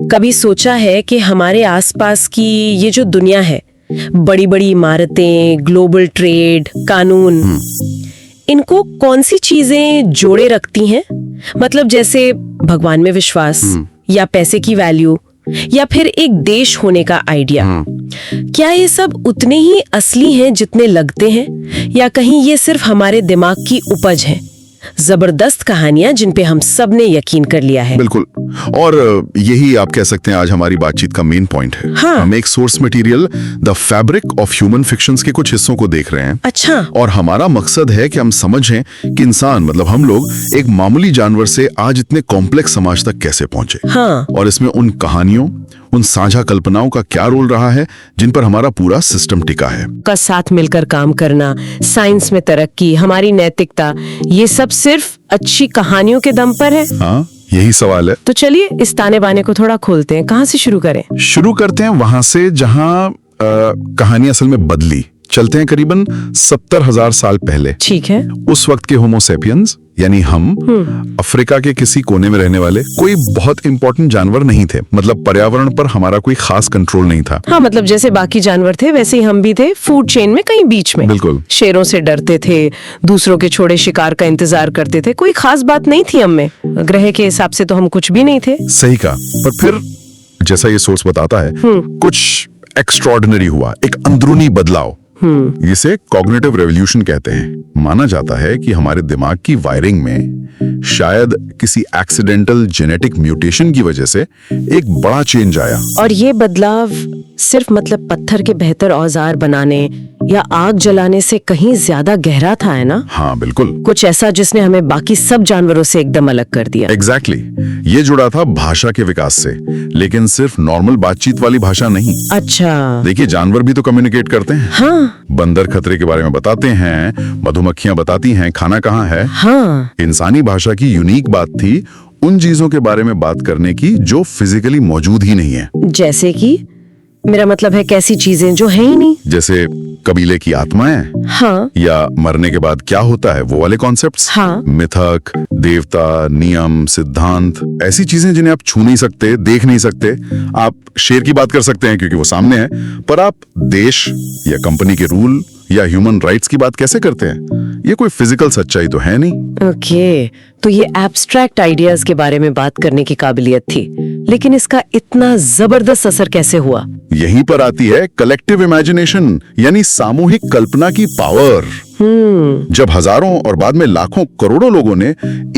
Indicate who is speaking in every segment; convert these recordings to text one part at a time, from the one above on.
Speaker 1: कभी सोचा है कि हमारे आसपास की ये जो दुनिया है, बड़ी बड़ी इमारतें, ग्लोबल ट्रेड, कानून, इनको कौन सी चीजें जोड़े रखती हैं? मतलब जैसे भगवान में विश्वास, या पैसे की वैल्यू, या फिर एक देश होने का आइडिया। क्या ये सब उतने ही असली हैं जितने लगते हैं, या कहीं ये सिर्फ हमारे दिमाग की उपज है? जबरदस्त कहानियां जिन पे हम सब ने यकीन कर लिया है।
Speaker 2: बिल्कुल, और यही आप कह सकते हैं आज हमारी बातचीत का मेन पॉइंट है।
Speaker 1: हाँ।
Speaker 2: हम एक source material, the fabric of human fictions के कुछ हिस्सों को देख रहे हैं।
Speaker 1: अच्छा।
Speaker 2: और हमारा मकसद है कि हम समझें कि इंसान, मतलब हम लोग, एक मामूली जानवर से आज इतने कॉम्प्लेक्स समाज तक कैसे पहुंचे।
Speaker 1: हाँ।
Speaker 2: और इसमें उन कहानियों, उन साझा कल्पनाओं का क्या रोल रहा है जिन पर हमारा पूरा सिस्टम टिका है।
Speaker 1: का साथ मिलकर काम करना, साइंस में तरक्की, हमारी नैतिकता, ये सब सिर्फ अच्छी कहानियों के दम पर है।
Speaker 2: हाँ, यही सवाल है।
Speaker 1: तो चलिए इस ताने बाने को थोड़ा खोलते हैं। कहाँ से शुरू करें?
Speaker 2: शुरू करते हैं वहां से जहां कहानी असल में बदली। चलते हैं करीबन 70,000 साल पहले।
Speaker 1: ठीक है।
Speaker 2: उस वक्त के होमो सेपियंस, यानी हम, अफ्रीका के किसी कोने में रहने वाले कोई बहुत इंपॉर्टेंट जानवर नहीं थे। मतलब पर्यावरण पर हमारा कोई खास कंट्रोल नहीं था।
Speaker 1: हाँ, मतलब जैसे बाकी जानवर थे वैसे ही हम भी थे, फूड चेन में कहीं बीच में।
Speaker 2: बिल्कुल।
Speaker 1: शेरों से डरते थे, दूसरों के छोड़े शिकार का इंतजार करते थे। कोई खास बात नहीं थी हम में। ग्रह के हिसाब से तो हम कुछ भी नहीं थे।
Speaker 2: सही कहा। पर फिर जैसा ये सोर्स बताता है, कुछ एक्स्ट्रॉर्डिनरी हुआ, एक अंदरूनी बदलाव। इसे कॉग्निटिव रेवोल्यूशन कहते हैं। माना जाता है कि हमारे दिमाग की वायरिंग में शायद किसी एक्सीडेंटल जेनेटिक म्यूटेशन की वजह से एक बड़ा चेंज आया।
Speaker 1: और ये बदलाव सिर्फ मतलब पत्थर के बेहतर औजार बनाने या आग जलाने से कहीं ज्यादा गहरा था, है ना?
Speaker 2: हाँ बिल्कुल।
Speaker 1: कुछ ऐसा जिसने हमें बाकी सब जानवरों से एकदम अलग कर दिया।
Speaker 2: एग्जैक्टली। ये जुड़ा था भाषा के विकास से, लेकिन सिर्फ नॉर्मल बातचीत वाली भाषा नहीं।
Speaker 1: अच्छा।
Speaker 2: देखिए, जानवर भी तो कम्युनिकेट करते हैं।
Speaker 1: हाँ।
Speaker 2: बंदर खतरे के बारे में बताते हैं, मधुमक्खियां बताती हैं खाना कहाँ है।
Speaker 1: हाँ।
Speaker 2: इंसानी भाषा की यूनिक बात थी उन चीजों के बारे में बात करने की जो फिजिकली मौजूद ही नहीं है।
Speaker 1: जैसे कि? मेरा मतलब है कैसी चीजें जो है ही नहीं।
Speaker 2: जैसे कबीले की आत्माएं।
Speaker 1: हाँ।
Speaker 2: या मरने के बाद क्या होता है, वो वाले कॉन्सेप्ट्स।
Speaker 1: हाँ।
Speaker 2: मिथक, देवता, नियम, सिद्धांत, ऐसी चीजें जिन्हें आप छू नहीं सकते, देख नहीं सकते। आप शेर की बात कर सकते हैं क्योंकि वो सामने है, पर आप देश या कंपनी के रूल या ह्यूमन राइट्स की बात कैसे करते हैं? ये कोई फिजिकल सच्चाई तो है नहीं।
Speaker 1: ओके, तो ये एब्स्ट्रैक्ट आइडियाज के बारे में बात करने की काबिलियत थी, लेकिन इसका इतना जबरदस्त असर कैसे हुआ?
Speaker 2: यहीं पर आती है कलेक्टिव इमेजिनेशन, यानी सामूहिक कल्पना की पावर। जब हजारों और बाद में लाखों करोड़ों लोगों ने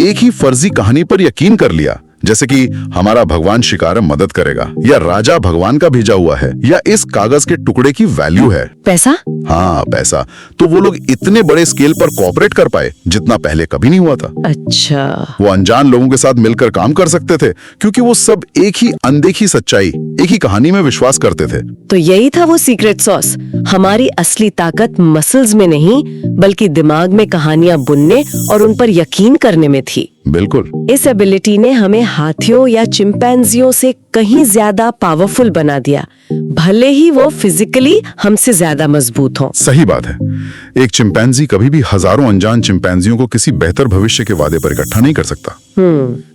Speaker 2: एक ही फर्जी कहानी पर यकीन कर लिया, जैसे कि हमारा भगवान शिकार में मदद करेगा, या राजा भगवान का भेजा हुआ है, या इस कागज के टुकड़े की वैल्यू है
Speaker 1: पैसा।
Speaker 2: हाँ, पैसा। तो वो लोग इतने बड़े स्केल पर कोऑपरेट कर पाए जितना पहले कभी नहीं हुआ था।
Speaker 1: अच्छा।
Speaker 2: वो अनजान लोगों के साथ मिलकर काम कर सकते थे क्योंकि वो सब एक ही अनदेखी सच्चाई, एक ही कहानी में विश्वास करते थे।
Speaker 1: तो यही था वो सीक्रेट सॉस। हमारी असली ताकत मसल्स में नहीं, बल्कि दिमाग में कहानियां बुनने और उन पर यकीन करने में थी।
Speaker 2: बिल्कुल।
Speaker 1: इस एबिलिटी ने हमें हाथियों या चिंपैंजियों से कहीं ज्यादा पावरफुल बना दिया, भले ही वो फिजिकली हमसे ज्यादा मजबूत हों।
Speaker 2: सही बात है। एक चिंपैंजी कभी भी हजारों अनजान चिंपैंजियों को किसी बेहतर भविष्य के वादे पर इकट्ठा नहीं कर सकता।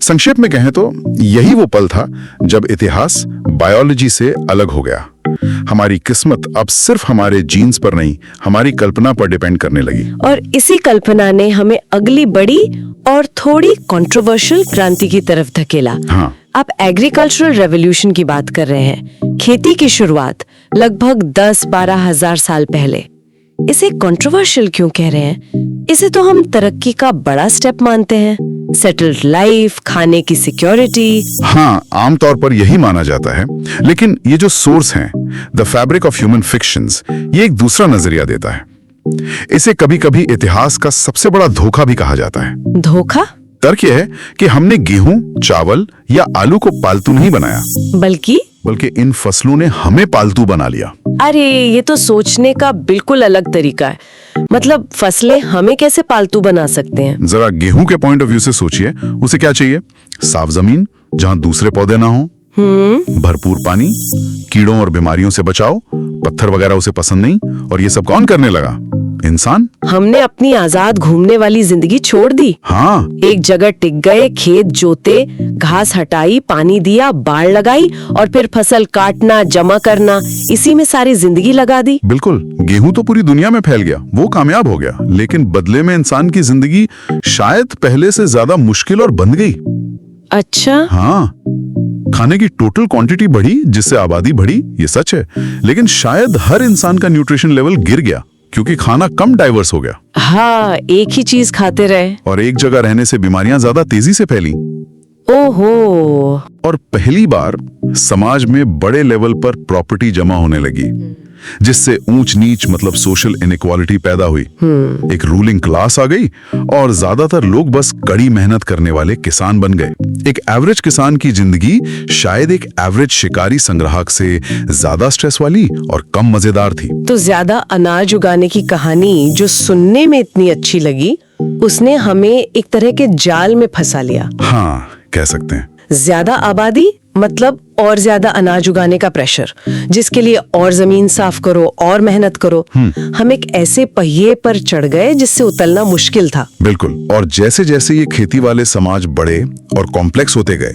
Speaker 2: संक्षेप में कहें तो यही वो पल था जब इतिहास बायोलॉजी से अलग हो गया। हमारी किस्मत अब सिर्फ हमारे जीन्स पर नहीं, हमारी कल्पना पर डिपेंड करने लगी।
Speaker 1: और इसी कल्पना ने हमें अगली बड़ी और थोड़ी कंट्रोवर्शियल क्रांति की तरफ धकेला।
Speaker 2: हाँ।
Speaker 1: आप एग्रीकल्चरल रेवोल्यूशन की बात कर रहे हैं। खेती की शुरुआत लगभग 10-12 हजार साल पहले। इसे कंट्रोवर्शियल क्यों कह रहे हैं? इसे तो हम तरक्की का बड़ा स्टेप मानते हैं। सेटल्ड लाइफ, खाने की सिक्योरिटी।
Speaker 2: हाँ, आमतौर पर यही माना जाता है, लेकिन ये जो सोर्स हैं, the fabric of human fictions, ये एक दूसरा नजरिया देता है। इसे कभी कभी इतिहास का सबसे बड़ा धोखा भी कहा जाता है।
Speaker 1: धोखा?
Speaker 2: तर्क यह है कि हमने गेहूं, चावल या आलू को पालतू नहीं बनाया,
Speaker 1: बल्कि
Speaker 2: इन फसलों ने हमें पालतू बना लिया।
Speaker 1: अरे, ये तो सोचने का बिल्कुल अलग तरीका है। मतलब फसलें हमें कैसे पालतू बना सकते हैं?
Speaker 2: जरा गेहूं के पॉइंट ऑफ व्यू से सोचिए, उसे क्या चाहिए? साफ जमीन जहां दूसरे पौधे ना हो, भरपूर पानी, कीड़ों और बीमारियों से बचाओ। पत्थर वगैरह उसे पसंद नहीं, और ये सब कौन करने लगा? इंसान?
Speaker 1: हमने अपनी आजाद घूमने वाली जिंदगी छोड़ दी।
Speaker 2: हाँ,
Speaker 1: एक जगह टिक गए, खेत जोते, घास हटाई, पानी दिया, बाढ़ लगाई और फिर फसल काटना, जमा करना, इसी में सारी जिंदगी लगा दी।
Speaker 2: बिल्कुल। गेहूं तो पूरी दुनिया में फैल गया, वो कामयाब हो गया, लेकिन बदले में इंसान की जिंदगी शायद पहले से ज्यादा मुश्किल और बंध गई।
Speaker 1: अच्छा।
Speaker 2: हाँ, खाने की टोटल क्वांटिटी बढ़ी जिससे आबादी बढ़ी, ये सच है, लेकिन शायद हर इंसान का न्यूट्रिशन लेवल गिर गया क्योंकि खाना कम डाइवर्स हो गया।
Speaker 1: हाँ, एक ही चीज खाते रहे
Speaker 2: और एक जगह रहने से बीमारियां ज्यादा तेजी से फैली।
Speaker 1: ओहो।
Speaker 2: और पहली बार समाज में बड़े लेवल पर प्रॉपर्टी जमा होने लगी, जिससे ऊंच नीच मतलब सोशल इनइक्वालिटी पैदा हुई। एक रूलिंग क्लास आ गई और ज्यादातर लोग बस कड़ी मेहनत करने वाले किसान बन गए। एक एवरेज किसान की जिंदगी शायद एक एवरेज शिकारी संग्राहक से ज्यादा स्ट्रेस वाली और कम मजेदार थी।
Speaker 1: तो ज्यादा अनाज उगाने की कहानी जो सुनने में इतनी अच्छी लगी, उसने हमें एक तरह के जाल में फंसा लिया।
Speaker 2: हाँ, कह सकते हैं।
Speaker 1: ज्यादा आबादी मतलब और ज्यादा अनाज उगाने का प्रेशर, जिसके लिए और जमीन साफ करो और मेहनत करो। हम एक ऐसे पहिए पर चढ़ गए जिससे उतरना मुश्किल था।
Speaker 2: बिल्कुल। और जैसे जैसे ये खेती वाले समाज बड़े और कॉम्प्लेक्स होते गए,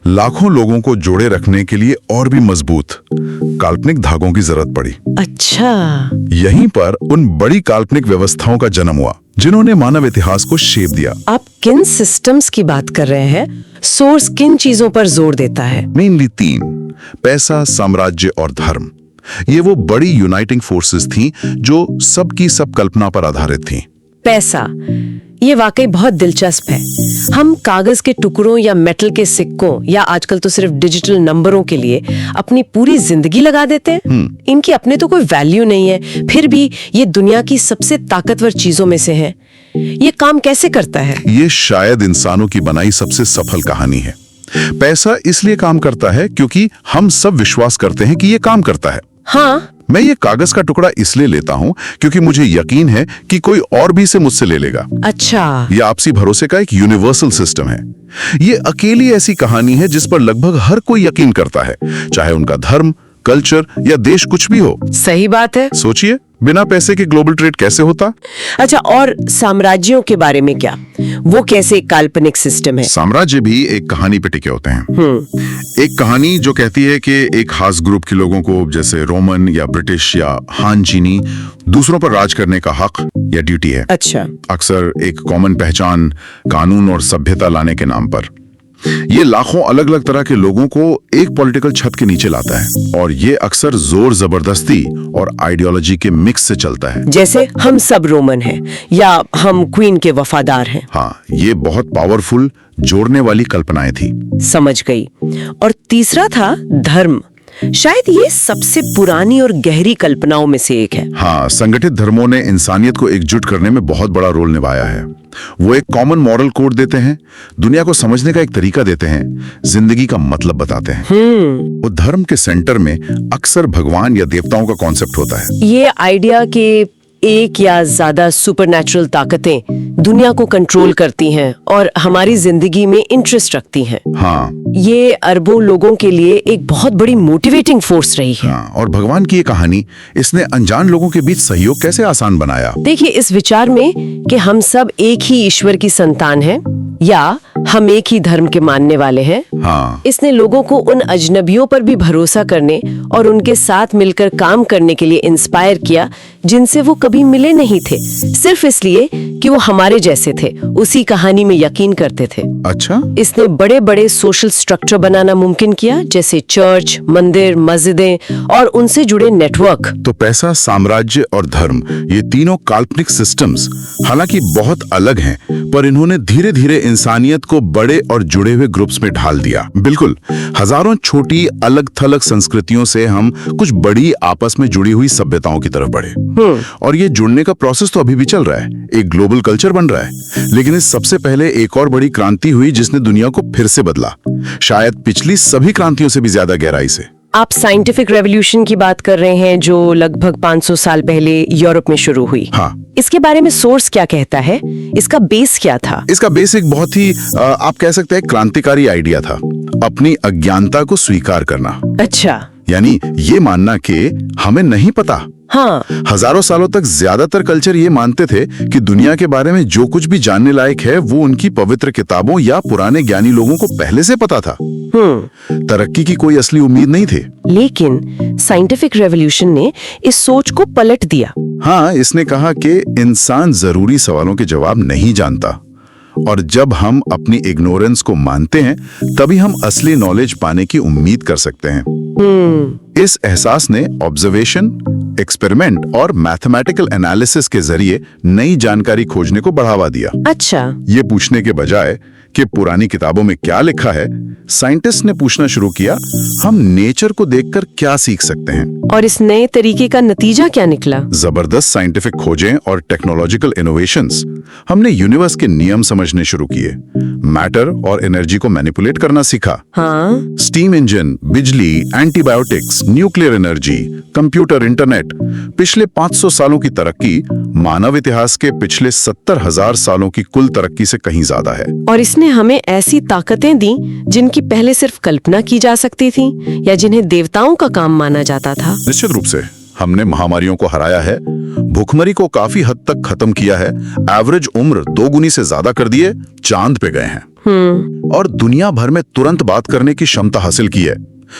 Speaker 2: लाखों लोगों को जोड़े रखने के लिए और भी मजबूत काल्पनिक धागों की जरूरत पड़ी।
Speaker 1: अच्छा।
Speaker 2: यहीं पर उन बड़ी काल्पनिक व्यवस्थाओं का जन्म हुआ जिन्होंने मानव इतिहास को शेप दिया।
Speaker 1: आप किन सिस्टम्स की बात कर रहे हैं? सोर्स किन चीजों पर जोर देता है?
Speaker 2: मेनली 3: पैसा, साम्राज्य और धर्म। ये वो बड़ी यूनाइटिंग फोर्सेस थी जो सबकी सब कल्पना पर आधारित थी।
Speaker 1: पैसा, ये वाकई बहुत दिलचस्प है। हम कागज के टुकड़ों या मेटल के सिक्कों या आजकल तो सिर्फ डिजिटल नंबरों के लिए अपनी पूरी जिंदगी लगा देते हैं। इनकी अपने तो कोई वैल्यू नहीं है, फिर भी ये दुनिया की सबसे ताकतवर चीजों में से है। ये काम कैसे करता है?
Speaker 2: ये शायद इंसानों की बनाई सबसे सफल कहानी है। पैसा इसलिए काम करता है क्योंकि हम सब विश्वास करते हैं कि ये काम करता है।
Speaker 1: हाँ,
Speaker 2: मैं ये कागज का टुकड़ा इसलिए लेता हूँ क्योंकि मुझे यकीन है कि कोई और भी इसे मुझसे ले लेगा।
Speaker 1: अच्छा।
Speaker 2: ये आपसी भरोसे का एक यूनिवर्सल सिस्टम है। ये अकेली ऐसी कहानी है जिस पर लगभग हर कोई यकीन करता है, चाहे उनका धर्म, कल्चर या देश कुछ भी हो।
Speaker 1: सही बात है।
Speaker 2: सोचिए, बिना पैसे के ग्लोबल ट्रेड कैसे होता?
Speaker 1: अच्छा, और साम्राज्यों के बारे में क्या? वो कैसे एक काल्पनिक सिस्टम है?
Speaker 2: साम्राज्य भी एक कहानी पे टिके होते हैं। एक कहानी जो कहती है कि एक खास ग्रुप के लोगों को, जैसे रोमन या ब्रिटिश या हान चीनी, दूसरों पर राज करने का हक या ड्यूटी है।
Speaker 1: अच्छा।
Speaker 2: अक्सर एक कॉमन पहचान, कानून और सभ्यता लाने के नाम पर ये लाखों अलग अलग तरह के लोगों को एक पॉलिटिकल छत के नीचे लाता है, और ये अक्सर जोर जबरदस्ती और आइडियोलॉजी के मिक्स से चलता है।
Speaker 1: जैसे हम सब रोमन हैं या हम क्वीन के वफादार हैं।
Speaker 2: हाँ, ये बहुत पावरफुल जोड़ने वाली कल्पनाएं थी।
Speaker 1: समझ गई। और तीसरा था धर्म। शायद ये सबसे पुरानी और गहरी कल्पनाओं में से एक है।
Speaker 2: हाँ, संगठित धर्मों ने इंसानियत को एकजुट करने में बहुत बड़ा रोल निभाया है। वो एक कॉमन मॉरल कोड देते हैं, दुनिया को समझने का एक तरीका देते हैं, जिंदगी का मतलब बताते हैं। वो धर्म के सेंटर में अक्सर भगवान या देवताओं का कॉन्सेप्ट होता है।
Speaker 1: ये आइडिया कि एक या ज्यादा सुपरनैचुरल ताकतें दुनिया को कंट्रोल करती हैं और हमारी जिंदगी में इंटरेस्ट रखती हैं।
Speaker 2: हाँ,
Speaker 1: ये अरबों लोगों के लिए एक बहुत बड़ी मोटिवेटिंग फोर्स रही है।
Speaker 2: हाँ, और भगवान की ये कहानी, इसने अनजान लोगों के बीच सहयोग कैसे आसान बनाया।
Speaker 1: देखिए, इस विचार में कि हम सब एक ही ईश्वर की संतान हैं या हम एक ही धर्म के मानने वाले हैं,
Speaker 2: हाँ,
Speaker 1: इसने लोगों को उन अजनबियों पर भी भरोसा करने और उनके साथ मिलकर काम करने के लिए इंस्पायर किया जिनसे वो कभी मिले नहीं थे, सिर्फ इसलिए कि वो हमारे जैसे थे, उसी कहानी में यकीन करते थे।
Speaker 2: अच्छा।
Speaker 1: इसने बड़े बड़े सोशल स्ट्रक्चर बनाना मुमकिन किया, जैसे चर्च, मंदिर, मस्जिदें और उनसे जुड़े नेटवर्क।
Speaker 2: तो पैसा, साम्राज्य और धर्म, ये तीनों काल्पनिक सिस्टम्स हालांकि बहुत अलग हैं, पर इन्होंने धीरे धीरे इंसानियत को बड़े और जुड़े हुए ग्रुप्स में ढाल दिया। बिल्कुल, हजारों छोटी अलग थलग संस्कृतियों से हम कुछ बड़ी आपस में जुड़ी हुई सभ्यताओं की तरफ बढ़े। और ये जुड़ने का प्रोसेस तो अभी भी चल रहा है, एक ग्लोबल कल्चर बन रहा है। लेकिन इस सबसे पहले एक और बड़ी क्रांति हुई जिसने दुनिया को फिर से बदला, शायद पिछली सभी क्रांतियों से भी ज्यादा गहराई से।
Speaker 1: आप साइंटिफिक रेवोल्यूशन की बात कर रहे हैं जो लगभग 500 साल पहले यूरोप में शुरू हुई।
Speaker 2: हाँ।
Speaker 1: इसके बारे में सोर्स क्या कहता है? इसका बेस क्या था?
Speaker 2: इसका बेस एक बहुत ही आप कह सकते हैं क्रांतिकारी आइडिया था, अपनी अज्ञानता को स्वीकार करना।
Speaker 1: अच्छा।
Speaker 2: यानी ये मानना कि हमें नहीं पता,
Speaker 1: हाँ,
Speaker 2: हजारों सालों तक ज्यादातर कल्चर ये मानते थे कि दुनिया के बारे में जो कुछ भी जानने लायक है वो उनकी पवित्र किताबों या पुराने ज्ञानी लोगों को पहले से पता था। तरक्की की कोई असली उम्मीद नहीं थी।
Speaker 1: लेकिन साइंटिफिक रेवोल्यूशन ने इस सोच को पलट दिया।
Speaker 2: हाँ, इसने कहा कि इंसान जरूरी सवालों के जवाब नहीं जानता, और जब हम अपनी इग्नोरेंस को मानते हैं तभी हम असली नॉलेज पाने की उम्मीद कर सकते हैं। इस एहसास ने ऑब्जर्वेशन, एक्सपेरिमेंट और मैथमेटिकल एनालिसिस के जरिए नई जानकारी खोजने को बढ़ावा दिया।
Speaker 1: अच्छा,
Speaker 2: ये पूछने के बजाय कि पुरानी किताबों में क्या लिखा है, साइंटिस्ट ने पूछना शुरू किया, हम नेचर को देखकर क्या सीख सकते हैं।
Speaker 1: और इस नए तरीके का नतीजा क्या निकला?
Speaker 2: जबरदस्त साइंटिफिक खोजें और टेक्नोलॉजिकल इनोवेशंस। हमने यूनिवर्स के नियम समझने शुरू किए, मैटर और एनर्जी को मैनिपुलेट करना सीखा।
Speaker 1: हाँ,
Speaker 2: स्टीम इंजन, बिजली, antibiotics, nuclear energy, computer, internet. पिछले 500 सालों की तरक्की मानव इतिहास के पिछले 70,000 सालों की कुल तरक्की से कहीं ज्यादा है।
Speaker 1: और इसने हमें ऐसी ताकतें दी जिनकी पहले सिर्फ कल्पना की जा सकती थी या जिन्हें देवताओं का काम माना जाता था।
Speaker 2: निश्चित रूप से हमने महामारियों को हराया है, भूखमरी को काफी हद तक खत्म किया है, एवरेज उम्र 2 गुनी से ज्यादा कर दिए, चांद पे गए हैं और दुनिया भर में तुरंत बात करने की क्षमता हासिल की है।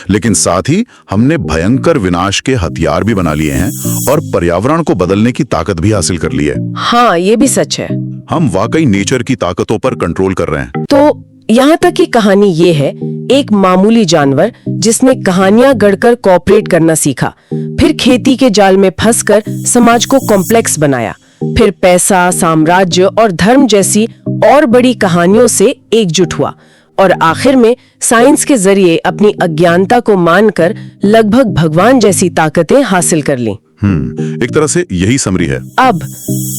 Speaker 2: लेकिन साथ ही हमने भयंकर विनाश के हथियार भी बना लिए हैं और पर्यावरण को बदलने की ताकत भी हासिल कर ली है।
Speaker 1: हाँ, ये भी सच है।
Speaker 2: हम वाकई नेचर की ताकतों पर कंट्रोल कर रहे हैं।
Speaker 1: तो यहाँ तक की कहानी ये है, एक मामूली जानवर जिसने कहानियां गढ़कर कॉपरेट करना सीखा, फिर खेती के जाल में फंसकर समाज को कॉम्प्लेक्स बनाया, फिर पैसा, साम्राज्य और धर्म जैसी और बड़ी कहानियों से एकजुट हुआ और आखिर में साइंस के जरिए अपनी अज्ञानता को मानकर लगभग भगवान जैसी ताकतें हासिल कर ली।
Speaker 2: एक तरह से यही समरी है।
Speaker 1: अब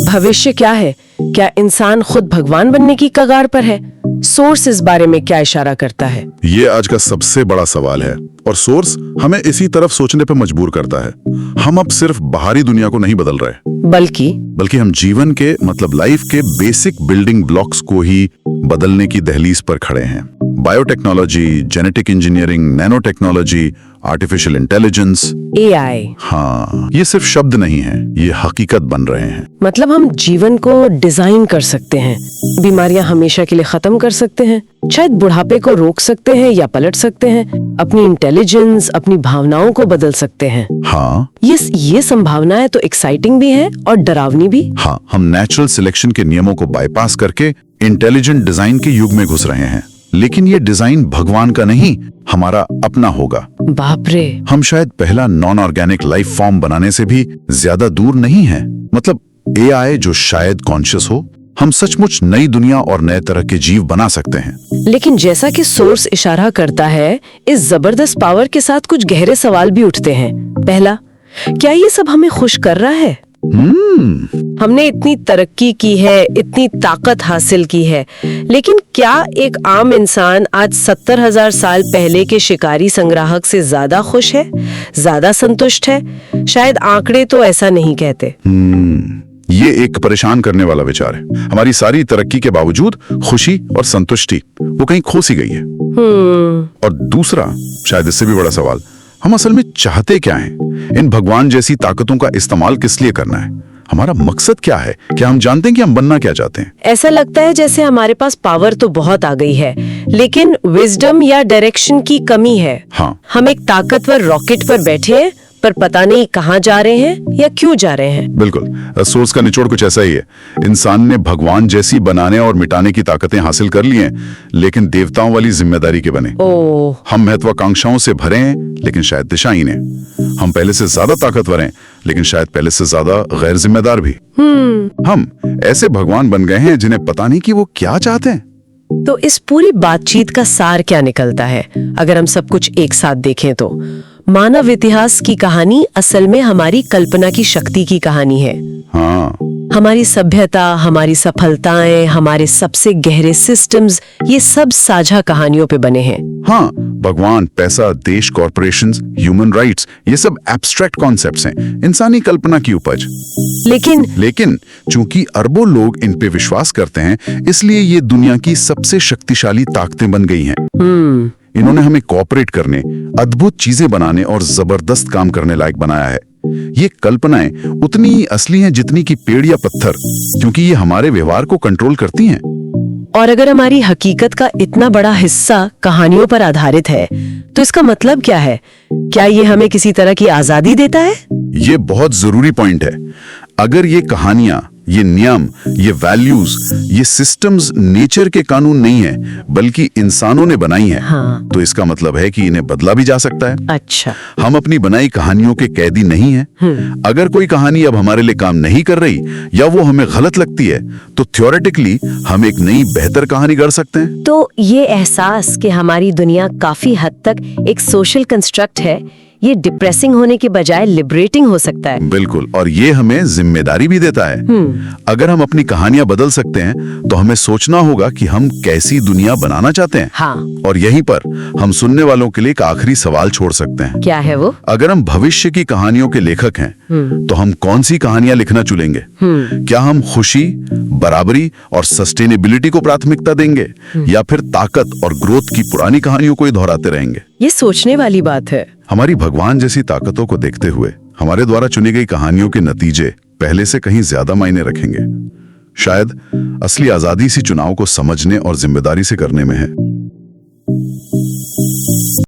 Speaker 1: भविष्य क्या है? क्या इंसान खुद भगवान बनने की कगार पर है? सोर्स इस बारे में क्या इशारा करता है?
Speaker 2: ये आज का सबसे बड़ा सवाल है और सोर्स हमें इसी तरफ सोचने पर मजबूर करता है। हम अब सिर्फ बाहरी दुनिया को नहीं बदल रहे, बल्कि हम जीवन के मतलब लाइफ के बेसिक बिल्डिंग ब्लॉक्स को ही बदलने की दहलीज पर खड़े हैं। Biotechnology, genetic engineering, nano technology, artificial intelligence,
Speaker 1: AI।
Speaker 2: हाँ, ये सिर्फ शब्द नहीं है, ये हकीकत बन रहे हैं।
Speaker 1: मतलब हम जीवन को डिजाइन कर सकते हैं, बीमारियां हमेशा के लिए खत्म कर सकते हैं, शायद बुढ़ापे को रोक सकते हैं या पलट सकते हैं, अपनी इंटेलिजेंस, अपनी भावनाओं को बदल सकते हैं।
Speaker 2: हाँ,
Speaker 1: ये संभावनाएं तो एक्साइटिंग भी है और डरावनी भी।
Speaker 2: हाँ, हम नेचुरल सिलेक्शन के नियमों को बाईपास करके इंटेलिजेंट डिजाइन के युग में घुस रहे हैं। लेकिन ये डिजाइन भगवान का नहीं, हमारा अपना होगा।
Speaker 1: बाप रे,
Speaker 2: हम शायद पहला नॉन ऑर्गेनिक लाइफ फॉर्म बनाने से भी ज्यादा दूर नहीं है। मतलब AI जो शायद कॉन्शियस हो, हम सचमुच नई दुनिया और नए तरह के जीव बना सकते हैं।
Speaker 1: लेकिन जैसा कि सोर्स इशारा करता है, इस जबरदस्त पावर के साथ कुछ गहरे सवाल भी उठते हैं। पहला, क्या ये सब हमें खुश कर रहा है? हमने इतनी तरक्की की है, इतनी ताकत हासिल की है, लेकिन क्या एक आम इंसान आज 70,000 साल पहले के शिकारी संग्राहक से ज्यादा खुश है, ज्यादा संतुष्ट है? शायद आंकड़े तो ऐसा नहीं कहते।
Speaker 2: ये एक परेशान करने वाला विचार है। हमारी सारी तरक्की के बावजूद खुशी और संतुष्टि वो कहीं खो सी गई है। और दूसरा, शायद इससे भी बड़ा सवाल, हम असल में चाहते क्या हैं? इन भगवान जैसी ताकतों का इस्तेमाल किस लिए करना है? हमारा मकसद क्या है? क्या हम जानते हैं कि हम बनना क्या चाहते हैं?
Speaker 1: ऐसा लगता है जैसे हमारे पास पावर तो बहुत आ गई है, लेकिन विजडम या डायरेक्शन की कमी है।
Speaker 2: हाँ,
Speaker 1: हम एक ताकतवर रॉकेट पर बैठे हैं, पर पता नहीं कहाँ जा रहे हैं या क्यों जा रहे हैं।
Speaker 2: बिल्कुल, सोर्स का निचोड़ कुछ ऐसा ही है। इंसान ने भगवान जैसी बनाने और मिटाने की ताकतें हासिल कर ली हैं, लेकिन देवताओं वाली जिम्मेदारी के बने। हम महत्वाकांक्षाओं से भरे हैं, लेकिन शायद दिशाहीन हैं। हम पहले से ज्यादा ताकतवर हैं, लेकिन शायद पहले से ज्यादा गैर जिम्मेदार भी। हम ऐसे भगवान बन गए हैं जिन्हें पता नहीं कि वो क्या चाहते हैं।
Speaker 1: तो इस पूरी बातचीत का सार क्या निकलता है? अगर हम सब कुछ एक साथ देखें तो मानव इतिहास की कहानी असल में हमारी कल्पना की शक्ति की कहानी है।
Speaker 2: हाँ,
Speaker 1: हमारी सभ्यता, हमारी सफलताएं, हमारे सबसे गहरे सिस्टम्स, ये सब साझा कहानियों पे बने हैं।
Speaker 2: हाँ, भगवान, पैसा, देश, कॉर्पोरेशंस, ह्यूमन राइट्स, ये सब एब्स्ट्रैक्ट कॉन्सेप्ट्स हैं, इंसानी कल्पना की उपज। लेकिन चूंकि अरबों लोग इन पे विश्वास करते हैं, इसलिए ये दुनिया की सबसे शक्तिशाली ताकतें बन गई हैं। इन्होंने हमें कोऑपरेट करने, अद्भुत चीजें बनाने और जबरदस्त काम करने लायक बनाया है। ये कल्पनाएं उतनी ही असली हैं जितनी कि पेड़ या पत्थर, क्योंकि ये हमारे व्यवहार को कंट्रोल करती हैं।
Speaker 1: और अगर हमारी हकीकत का इतना बड़ा हिस्सा कहानियों पर आधारित है, तो इसका मतलब क्या है? क्या ये हमें किसी तरह की आजादी देता है?
Speaker 2: ये बहुत जरूरी पॉइंट है। अगर ये कहानियां, ये नियम, ये वैल्यूज, ये सिस्टम्स नेचर के कानून नहीं है बल्कि इंसानों ने बनाई हैं,
Speaker 1: हाँ।
Speaker 2: तो इसका मतलब है कि इन्हें बदला भी जा सकता है।
Speaker 1: अच्छा।
Speaker 2: हम अपनी बनाई कहानियों के कैदी नहीं हैं। अगर कोई कहानी अब हमारे लिए काम नहीं कर रही या वो हमें गलत लगती है, तो थ्योरेटिकली हम एक नई बेहतर कहानी गढ़ सकते हैं।
Speaker 1: तो ये एहसास कि हमारी दुनिया काफी हद तक एक सोशल कंस्ट्रक्ट है, ये डिप्रेसिंग होने के बजाय लिबरेटिंग हो सकता है।
Speaker 2: बिल्कुल, और ये हमें जिम्मेदारी भी देता है। अगर हम अपनी कहानियां बदल सकते हैं, तो हमें सोचना होगा कि हम कैसी दुनिया बनाना चाहते हैं।
Speaker 1: हाँ।
Speaker 2: और यहीं पर हम सुनने वालों के लिए एक आखिरी सवाल छोड़ सकते हैं।
Speaker 1: क्या है वो?
Speaker 2: अगर हम भविष्य की कहानियों के लेखक हैं, तो हम कौन सी कहानियां लिखना चुनेंगे? क्या हम खुशी, बराबरी और सस्टेनेबिलिटी को प्राथमिकता देंगे, या फिर ताकत और ग्रोथ की पुरानी कहानियों को ही दोहराते रहेंगे?
Speaker 1: ये सोचने वाली बात है।
Speaker 2: हमारी भगवान जैसी ताकतों को देखते हुए हमारे द्वारा चुनी गई कहानियों के नतीजे पहले से कहीं ज्यादा मायने रखेंगे। शायद असली आजादी इसी चुनाव को समझने और जिम्मेदारी से करने में है।